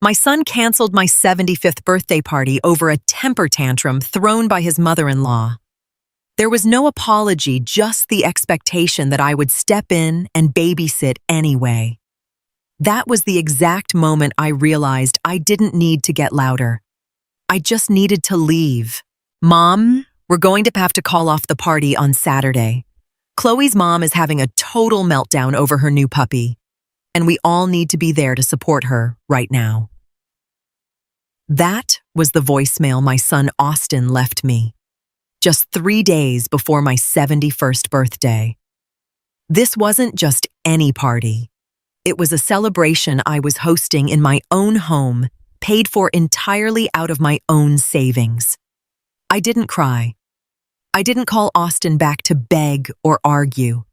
My son canceled my 75th birthday party over a temper tantrum thrown by his mother-in-law. There was no apology, just the expectation that I would step in and babysit anyway. That was the exact moment I realized I didn't need to get louder. I just needed to leave. Mom, we're going to have to call off the party on Saturday. Chloe's mom is having a total meltdown over her new puppy, and we all need to be there to support her right now. That was the voicemail my son Austin left me, just 3 days before my 71st birthday. This wasn't just any party. It was a celebration I was hosting in my own home, paid for entirely out of my own savings. I didn't cry. I didn't call Austin back to beg or argue.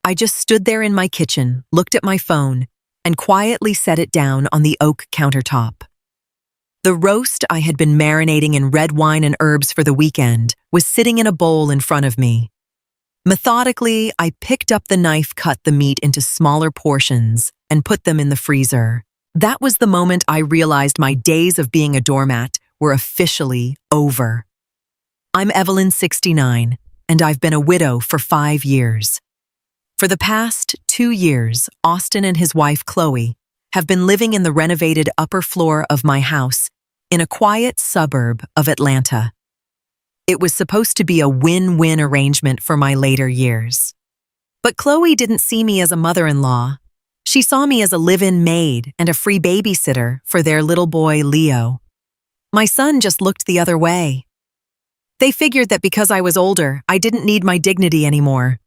I just stood there in my kitchen, looked at my phone, and quietly set it down on the oak countertop. The roast I had been marinating in red wine and herbs for the weekend was sitting in a bowl in front of me. Methodically, I picked up the knife, cut the meat into smaller portions, and put them in the freezer. That was the moment I realized my days of being a doormat were officially over. I'm Evelyn, 69, and I've been a widow for 5 years. For the past 2 years, Austin and his wife, Chloe, have been living in the renovated upper floor of my house in a quiet suburb of Atlanta. It was supposed to be a win-win arrangement for my later years. But Chloe didn't see me as a mother-in-law. She saw me as a live-in maid and a free babysitter for their little boy, Leo. My son just looked the other way. They figured that because I was older, I didn't need my dignity anymore.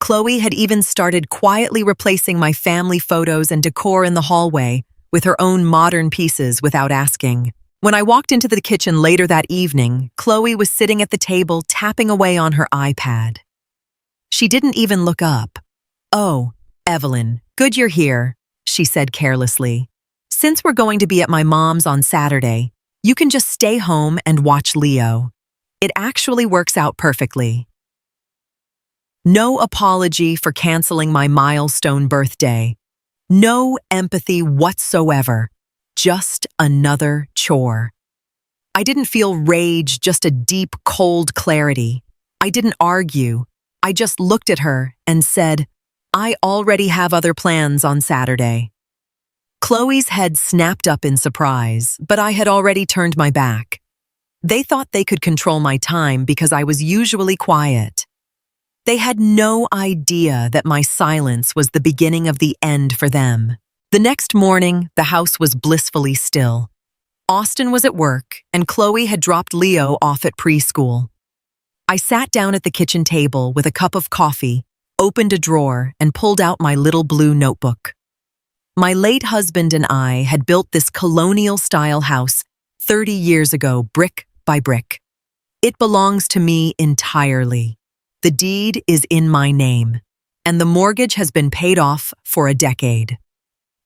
Chloe had even started quietly replacing my family photos and decor in the hallway with her own modern pieces without asking. When I walked into the kitchen later that evening, Chloe was sitting at the table tapping away on her iPad. She didn't even look up. "Oh, Evelyn, good you're here," she said carelessly. "Since we're going to be at my mom's on Saturday, you can just stay home and watch Leo. It actually works out perfectly." No apology for canceling my milestone birthday. No empathy whatsoever. Just another chore. I didn't feel rage, just a deep, cold clarity. I didn't argue. I just looked at her and said, "I already have other plans on Saturday." Chloe's head snapped up in surprise, but I had already turned my back. They thought they could control my time because I was usually quiet. They had no idea that my silence was the beginning of the end for them. The next morning, the house was blissfully still. Austin was at work, and Chloe had dropped Leo off at preschool. I sat down at the kitchen table with a cup of coffee, opened a drawer, and pulled out my little blue notebook. My late husband and I had built this colonial-style house 30 years ago, brick by brick. It belongs to me entirely. The deed is in my name, and the mortgage has been paid off for a decade.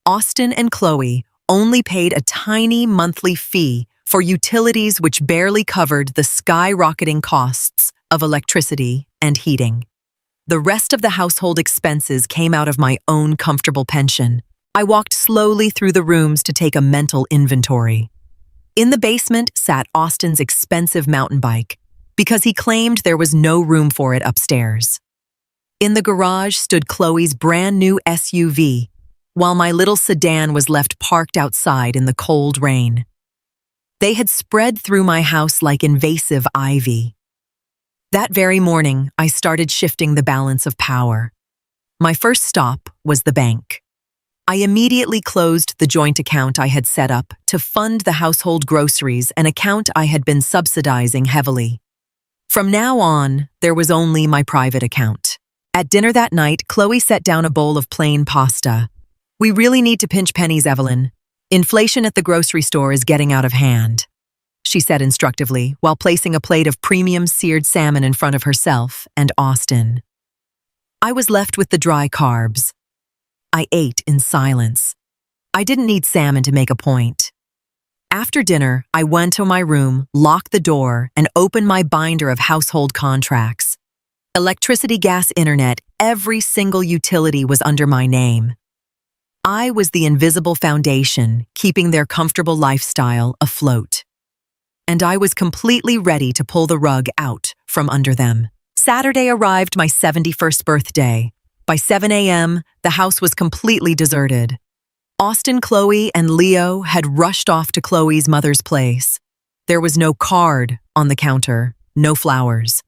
Austin and Chloe only paid a tiny monthly fee for utilities which barely covered the skyrocketing costs of electricity and heating. The rest of the household expenses came out of my own comfortable pension. I walked slowly through the rooms to take a mental inventory. In the basement sat Austin's expensive mountain bike, because he claimed there was no room for it upstairs. In the garage stood Chloe's brand new SUV, while my little sedan was left parked outside in the cold rain. They had spread through my house like invasive ivy. That very morning, I started shifting the balance of power. My first stop was the bank. I immediately closed the joint account I had set up to fund the household groceries, an account I had been subsidizing heavily. From now on, there was only my private account. At dinner that night, Chloe set down a bowl of plain pasta. "We really need to pinch pennies, Evelyn. Inflation at the grocery store is getting out of hand," she said instructively, while placing a plate of premium seared salmon in front of herself and Austin. I was left with the dry carbs. I ate in silence. I didn't need salmon to make a point. After dinner, I went to my room, locked the door, and opened my binder of household contracts. Electricity, gas, internet, every single utility was under my name. I was the invisible foundation keeping their comfortable lifestyle afloat. And I was completely ready to pull the rug out from under them. Saturday arrived, my 71st birthday. By 7 a.m., the house was completely deserted. Austin, Chloe, and Leo had rushed off to Chloe's mother's place. There was no card on the counter, no flowers,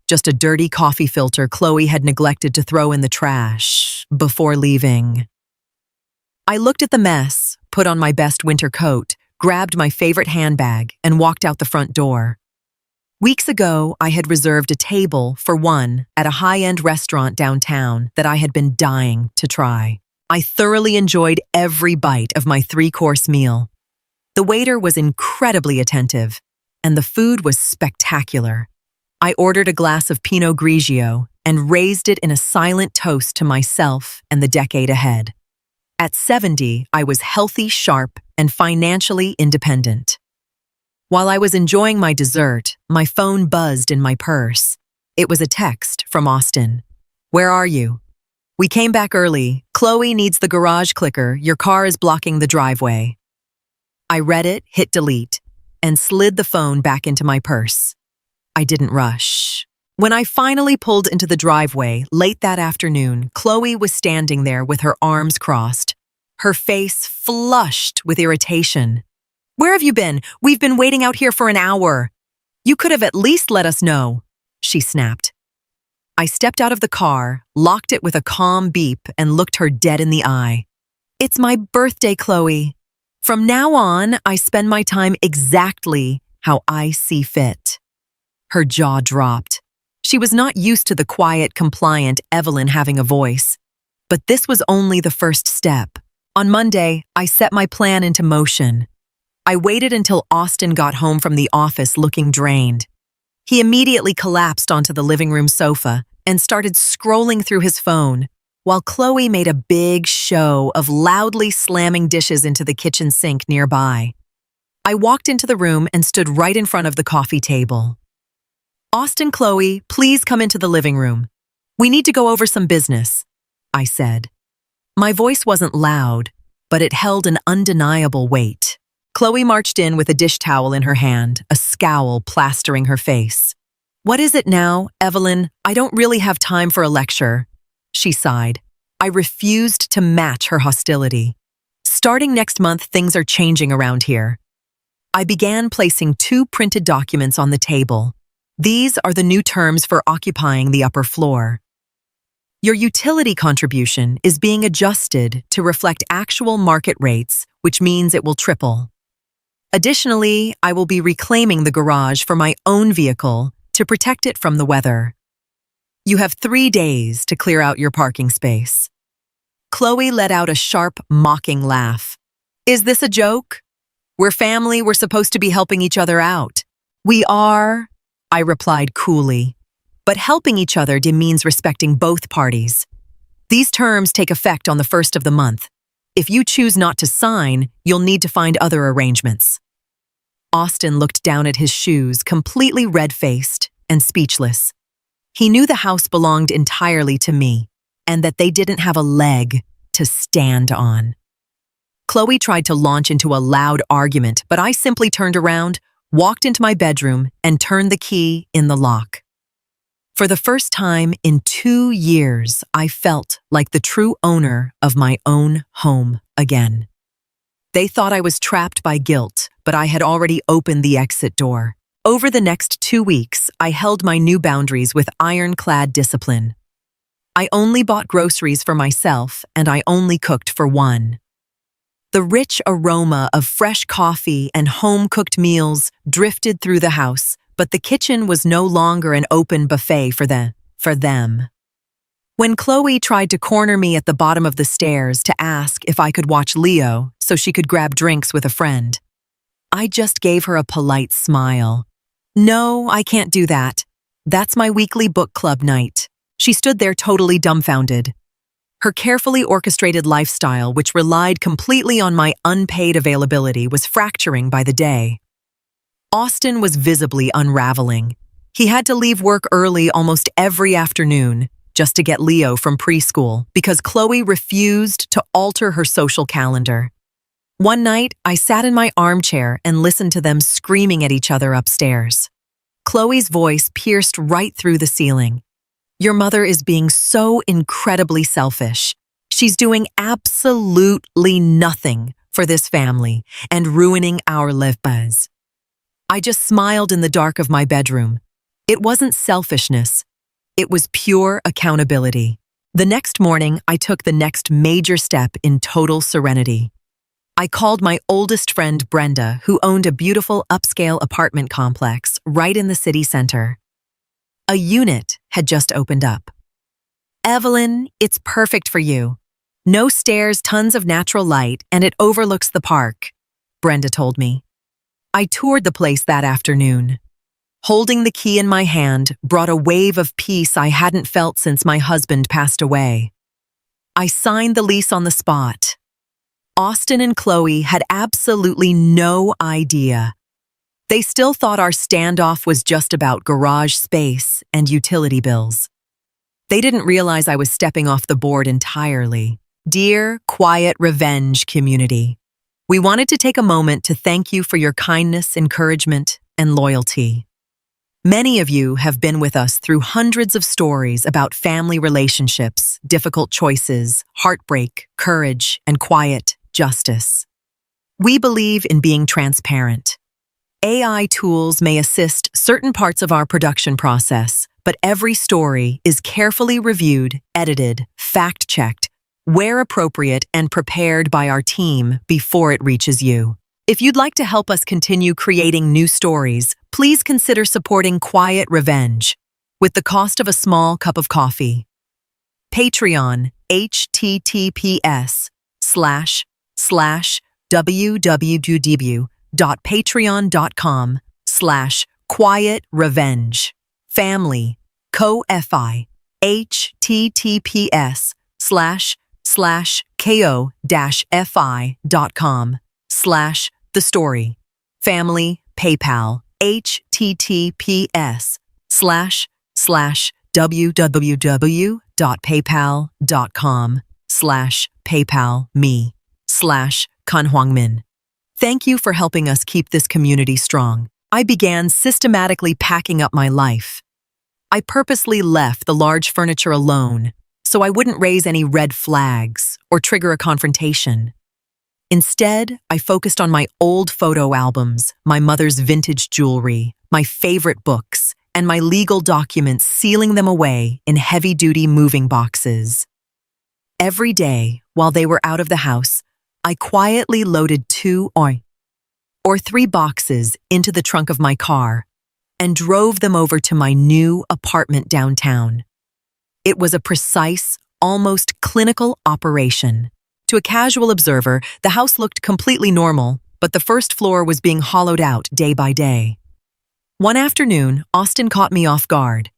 just a dirty coffee filter Chloe had neglected to throw in the trash before leaving. I looked at the mess, put on my best winter coat, grabbed my favorite handbag, and walked out the front door. Weeks ago, I had reserved a table for one at a high-end restaurant downtown that I had been dying to try. I thoroughly enjoyed every bite of my 3-course meal. The waiter was incredibly attentive, and the food was spectacular. I ordered a glass of Pinot Grigio and raised it in a silent toast to myself and the decade ahead. At 70, I was healthy, sharp, and financially independent. While I was enjoying my dessert, my phone buzzed in my purse. It was a text from Austin. "Where are you? We came back early. Chloe needs the garage clicker. Your car is blocking the driveway." I read it, hit delete, and slid the phone back into my purse. I didn't rush. When I finally pulled into the driveway late that afternoon, Chloe was standing there with her arms crossed, her face flushed with irritation. "Where have you been? We've been waiting out here for an hour. You could have at least let us know," she snapped. I stepped out of the car, locked it with a calm beep, and looked her dead in the eye. "It's my birthday, Chloe. From now on, I spend my time exactly how I see fit." Her jaw dropped. She was not used to the quiet, compliant Evelyn having a voice. But this was only the first step. On Monday, I set my plan into motion. I waited until Austin got home from the office looking drained. He immediately collapsed onto the living room sofa and started scrolling through his phone, while Chloe made a big show of loudly slamming dishes into the kitchen sink nearby. I walked into the room and stood right in front of the coffee table. "Austin, Chloe, please come into the living room. We need to go over some business," I said. My voice wasn't loud, but it held an undeniable weight. Chloe marched in with a dish towel in her hand, a scowl plastering her face. "What is it now, Evelyn? I don't really have time for a lecture," she sighed. I refused to match her hostility. "Starting next month, things are changing around here." I began placing 2 printed documents on the table. These are the new terms for occupying the upper floor. Your utility contribution is being adjusted to reflect actual market rates, which means it will triple. Additionally, I will be reclaiming the garage for my own vehicle to protect it from the weather. You have 3 days to clear out your parking space. Chloe let out a sharp, mocking laugh. "Is this a joke? We're family, we're supposed to be helping each other out." "We are," I replied coolly. "But helping each other means respecting both parties. These terms take effect on the 1st of the month. If you choose not to sign, you'll need to find other arrangements." Austin looked down at his shoes, completely red-faced and speechless. He knew the house belonged entirely to me, and that they didn't have a leg to stand on. Chloe tried to launch into a loud argument, but I simply turned around, walked into my bedroom, and turned the key in the lock. For the first time in 2 years, I felt like the true owner of my own home again. They thought I was trapped by guilt, but I had already opened the exit door. Over the next 2 weeks, I held my new boundaries with ironclad discipline. I only bought groceries for myself, and I only cooked for one. The rich aroma of fresh coffee and home-cooked meals drifted through the house, but the kitchen was no longer an open buffet for them. When Chloe tried to corner me at the bottom of the stairs to ask if I could watch Leo so she could grab drinks with a friend, I just gave her a polite smile. "No, I can't do that. That's my weekly book club night." She stood there totally dumbfounded. Her carefully orchestrated lifestyle, which relied completely on my unpaid availability, was fracturing by the day. Austin was visibly unraveling. He had to leave work early almost every afternoon, just to get Leo from preschool because Chloe refused to alter her social calendar. One night, I sat in my armchair and listened to them screaming at each other upstairs. Chloe's voice pierced right through the ceiling. "Your mother is being so incredibly selfish. She's doing absolutely nothing for this family and ruining our lives." I just smiled in the dark of my bedroom. It wasn't selfishness. It was pure accountability. The next morning, I took the next major step in total serenity. I called my oldest friend, Brenda, who owned a beautiful upscale apartment complex right in the city center. A unit had just opened up. "Evelyn, it's perfect for you. No stairs, tons of natural light, and it overlooks the park," Brenda told me. I toured the place that afternoon. Holding the key in my hand brought a wave of peace I hadn't felt since my husband passed away. I signed the lease on the spot. Austin and Chloe had absolutely no idea. They still thought our standoff was just about garage space and utility bills. They didn't realize I was stepping off the board entirely. Dear Quiet Revenge community, we wanted to take a moment to thank you for your kindness, encouragement, and loyalty. Many of you have been with us through hundreds of stories about family relationships, difficult choices, heartbreak, courage, and quiet justice. We believe in being transparent. AI tools may assist certain parts of our production process, but every story is carefully reviewed, edited, fact-checked, where appropriate, and prepared by our team before it reaches you. If you'd like to help us continue creating new stories, please consider supporting Quiet Revenge with the cost of a small cup of coffee. Patreon, https://www.patreon.com/quietrevenge. Family, co-fi, https://ko-fi.com/the story. Family, PayPal, https://www.paypal.com/PayPalme/Kanhuangmin. Thank you for helping us keep this community strong. I began systematically packing up my life. I purposely left the large furniture alone so I wouldn't raise any red flags or trigger a confrontation. Instead, I focused on my old photo albums, my mother's vintage jewelry, my favorite books, and my legal documents, sealing them away in heavy-duty moving boxes. Every day, while they were out of the house, I quietly loaded 2 or 3 boxes into the trunk of my car and drove them over to my new apartment downtown. It was a precise, almost clinical operation. To a casual observer, the house looked completely normal, but the first floor was being hollowed out day by day. One afternoon, Austin caught me off guard.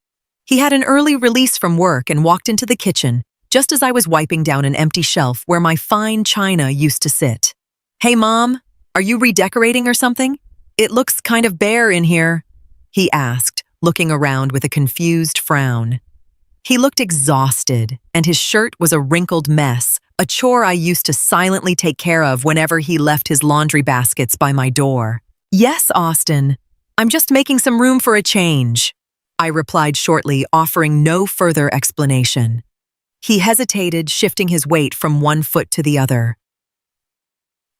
He had an early release from work and walked into the kitchen just as I was wiping down an empty shelf where my fine china used to sit. "Hey, Mom, are you redecorating or something? It looks kind of bare in here," he asked, looking around with a confused frown. He looked exhausted, and his shirt was a wrinkled mess, a chore I used to silently take care of whenever he left his laundry baskets by my door. "Yes, Austin. I'm just making some room for a change," I replied shortly, offering no further explanation. He hesitated, shifting his weight from one foot to the other.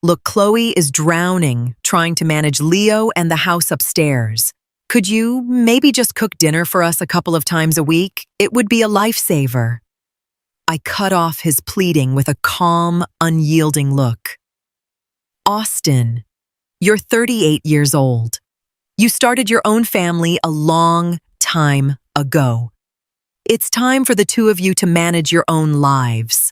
"Look, Chloe is drowning, trying to manage Leo and the house upstairs. Could you maybe just cook dinner for us a couple of times a week? It would be a lifesaver." I cut off his pleading with a calm, unyielding look. "Austin, you're 38 years old. You started your own family a long time ago. It's time for the two of you to manage your own lives."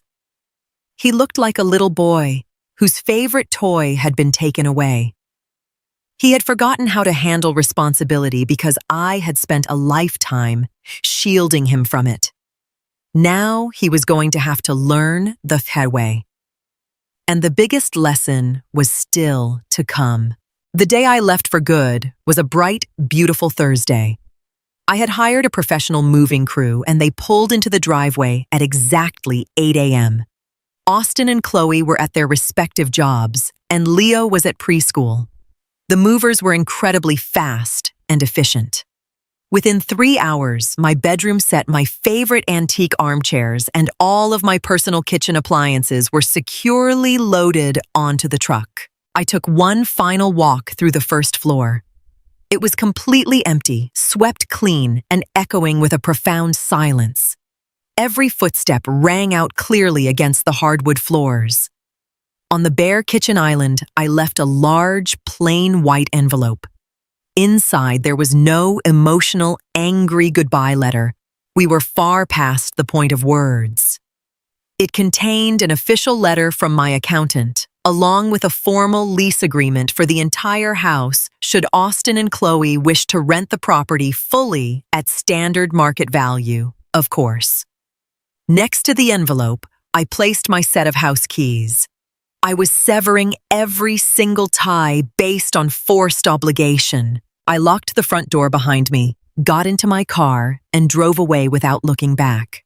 He looked like a little boy whose favorite toy had been taken away. He had forgotten how to handle responsibility because I had spent a lifetime shielding him from it. Now he was going to have to learn the hard way. And the biggest lesson was still to come. The day I left for good was a bright, beautiful Thursday. I had hired a professional moving crew and they pulled into the driveway at exactly 8 a.m. Austin and Chloe were at their respective jobs, and Leo was at preschool. The movers were incredibly fast and efficient. Within 3 hours, my bedroom set, my favorite antique armchairs, and all of my personal kitchen appliances were securely loaded onto the truck. I took one final walk through the first floor. It was completely empty, swept clean, and echoing with a profound silence. Every footstep rang out clearly against the hardwood floors. On the bare kitchen island, I left a large, plain white envelope. Inside, there was no emotional, angry goodbye letter. We were far past the point of words. It contained an official letter from my accountant, along with a formal lease agreement for the entire house should Austin and Chloe wish to rent the property fully at standard market value, of course. Next to the envelope, I placed my set of house keys. I was severing every single tie based on forced obligation. I locked the front door behind me, got into my car, and drove away without looking back.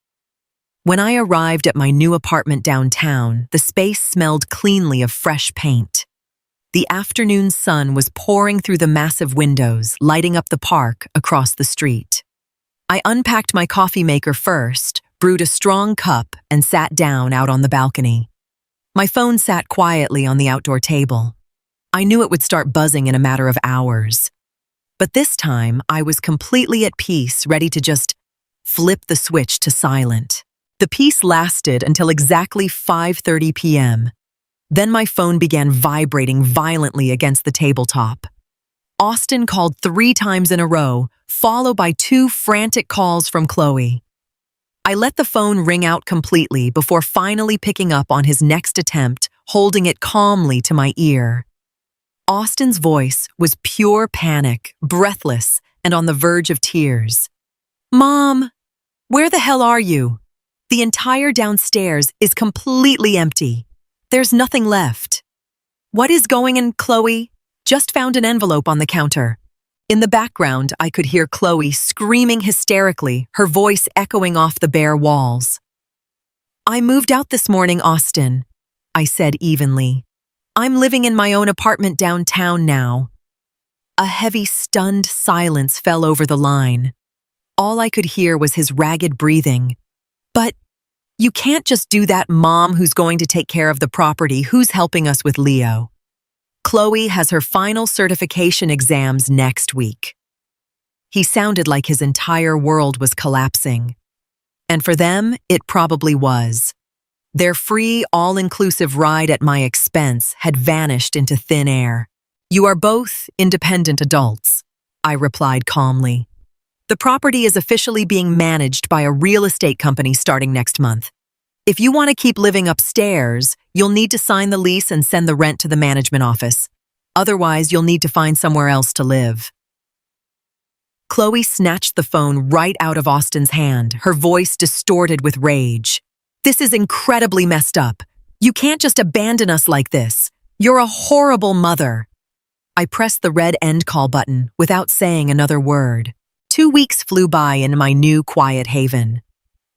When I arrived at my new apartment downtown, the space smelled cleanly of fresh paint. The afternoon sun was pouring through the massive windows, lighting up the park across the street. I unpacked my coffee maker first, brewed a strong cup, and sat down out on the balcony. My phone sat quietly on the outdoor table. I knew it would start buzzing in a matter of hours. But this time, I was completely at peace, ready to just flip the switch to silent. The peace lasted until exactly 5:30 p.m. Then my phone began vibrating violently against the tabletop. Austin called 3 times in a row, followed by 2 frantic calls from Chloe. I let the phone ring out completely before finally picking up on his next attempt, holding it calmly to my ear. Austin's voice was pure panic, breathless, and on the verge of tears. "Mom, where the hell are you? The entire downstairs is completely empty. There's nothing left." "What is going on, Chloe? Just found an envelope on the counter." In the background, I could hear Chloe screaming hysterically, her voice echoing off the bare walls. "I moved out this morning, Austin," I said evenly. "I'm living in my own apartment downtown now." A heavy, stunned silence fell over the line. All I could hear was his ragged breathing. "But you can't just do that, Mom. Who's going to take care of the property? Who's helping us with Leo?" "Chloe has her final certification exams next week." He sounded like his entire world was collapsing. And for them, it probably was. Their free, all-inclusive ride at my expense had vanished into thin air. "You are both independent adults," I replied calmly. "The property is officially being managed by a real estate company starting next month. If you want to keep living upstairs, you'll need to sign the lease and send the rent to the management office. Otherwise, you'll need to find somewhere else to live." Chloe snatched the phone right out of Austin's hand, her voice distorted with rage. "This is incredibly messed up. You can't just abandon us like this. You're a horrible mother." I pressed the red end call button without saying another word. 2 weeks flew by in my new quiet haven.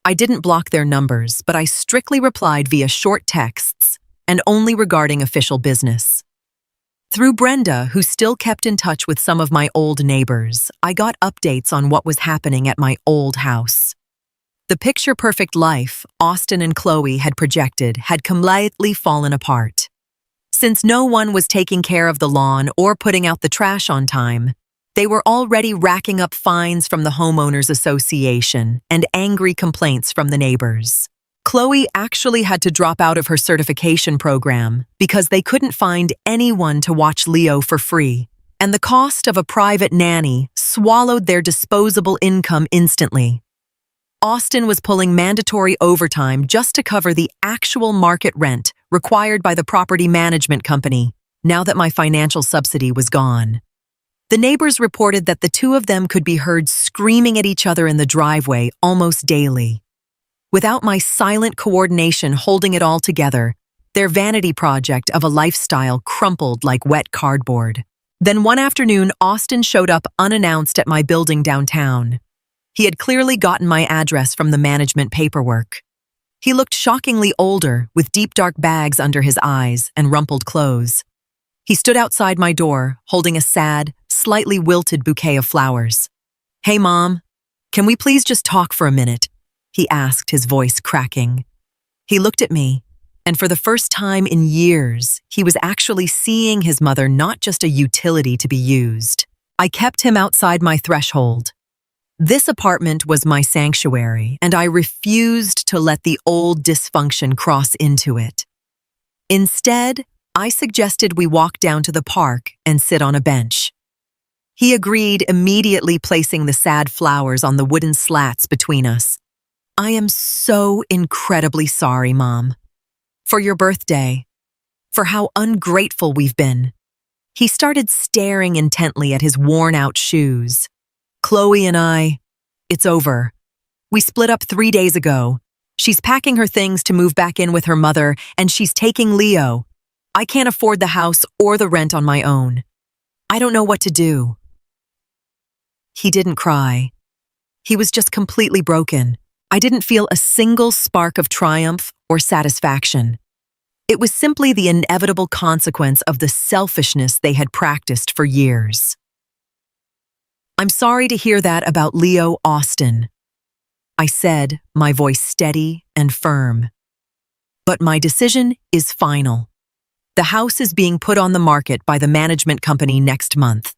I didn't block their numbers, but I strictly replied via short texts and only regarding official business. Through Brenda, who still kept in touch with some of my old neighbors, I got updates on what was happening at my old house. The picture-perfect life Austin and Chloe had projected had completely fallen apart. Since no one was taking care of the lawn or putting out the trash on time, they were already racking up fines from the homeowners association and angry complaints from the neighbors. Chloe actually had to drop out of her certification program because they couldn't find anyone to watch Leo for free, and the cost of a private nanny swallowed their disposable income instantly. Austin was pulling mandatory overtime just to cover the actual market rent required by the property management company, now that my financial subsidy was gone. The neighbors reported that the 2 of them could be heard screaming at each other in the driveway almost daily. Without my silent coordination holding it all together, their vanity project of a lifestyle crumpled like wet cardboard. Then one afternoon, Austin showed up unannounced at my building downtown. He had clearly gotten my address from the management paperwork. He looked shockingly older, with deep dark bags under his eyes and rumpled clothes. He stood outside my door, holding a sad, slightly wilted bouquet of flowers. "Hey, Mom, can we please just talk for a minute?" he asked, his voice cracking. He looked at me, and for the first time in years, he was actually seeing his mother not just a utility to be used. I kept him outside my threshold. This apartment was my sanctuary, and I refused to let the old dysfunction cross into it. Instead, I suggested we walk down to the park and sit on a bench. He agreed, immediately placing the sad flowers on the wooden slats between us. "I am so incredibly sorry, Mom. For your birthday. For how ungrateful we've been." He started staring intently at his worn-out shoes. "Chloe and it's over. We split up 3 days ago. She's packing her things to move back in with her mother, and she's taking Leo. I can't afford the house or the rent on my own. I don't know what to do." He didn't cry. He was just completely broken. I didn't feel a single spark of triumph or satisfaction. It was simply the inevitable consequence of the selfishness they had practiced for years. "I'm sorry to hear that about Leo Austin," I said, my voice steady and firm. "But my decision is final. The house is being put on the market by the management company next month.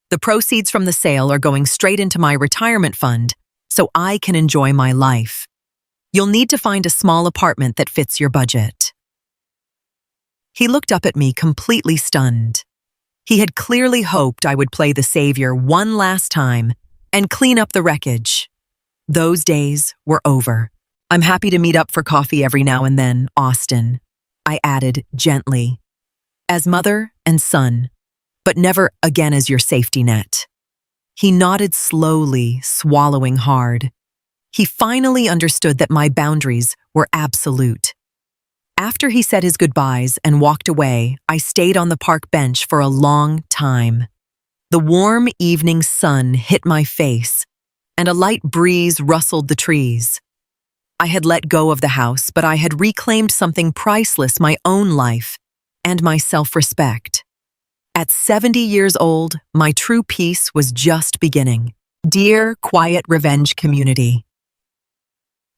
The proceeds from the sale are going straight into my retirement fund, so I can enjoy my life. You'll need to find a small apartment that fits your budget." He looked up at me, completely stunned. He had clearly hoped I would play the savior one last time and clean up the wreckage. Those days were over. "I'm happy to meet up for coffee every now and then, Austin," I added gently. "As mother and son, but never again as your safety net." He nodded slowly, swallowing hard. He finally understood that my boundaries were absolute. After he said his goodbyes and walked away, I stayed on the park bench for a long time. The warm evening sun hit my face, and a light breeze rustled the trees. I had let go of the house, but I had reclaimed something priceless: my own life and my self-respect. At 70 years old, my true peace was just beginning. Dear Quiet Revenge community,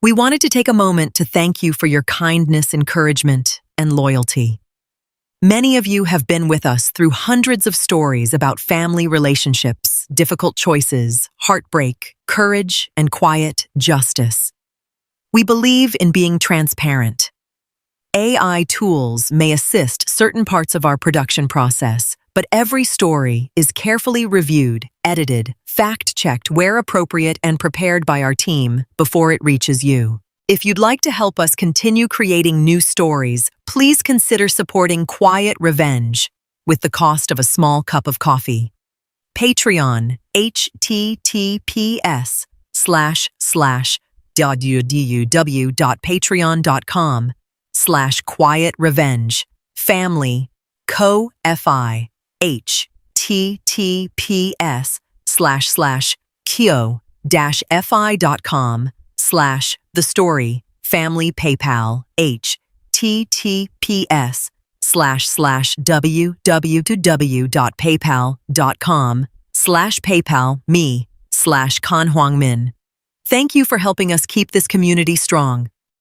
we wanted to take a moment to thank you for your kindness, encouragement, and loyalty. Many of you have been with us through hundreds of stories about family relationships, difficult choices, heartbreak, courage, and quiet justice. We believe in being transparent. AI tools may assist certain parts of our production process, but every story is carefully reviewed, edited, fact-checked where appropriate, and prepared by our team before it reaches you. If you'd like to help us continue creating new stories, please consider supporting Quiet Revenge with the cost of a small cup of coffee. Patreon, https://www.patreon.com/Quiet Revenge Family Co-Fi https://kyo-fi.com/The Story Family PayPal https://www.paypal.com/PayPal me/Kan Huang Min. Thank you for helping us keep this community strong.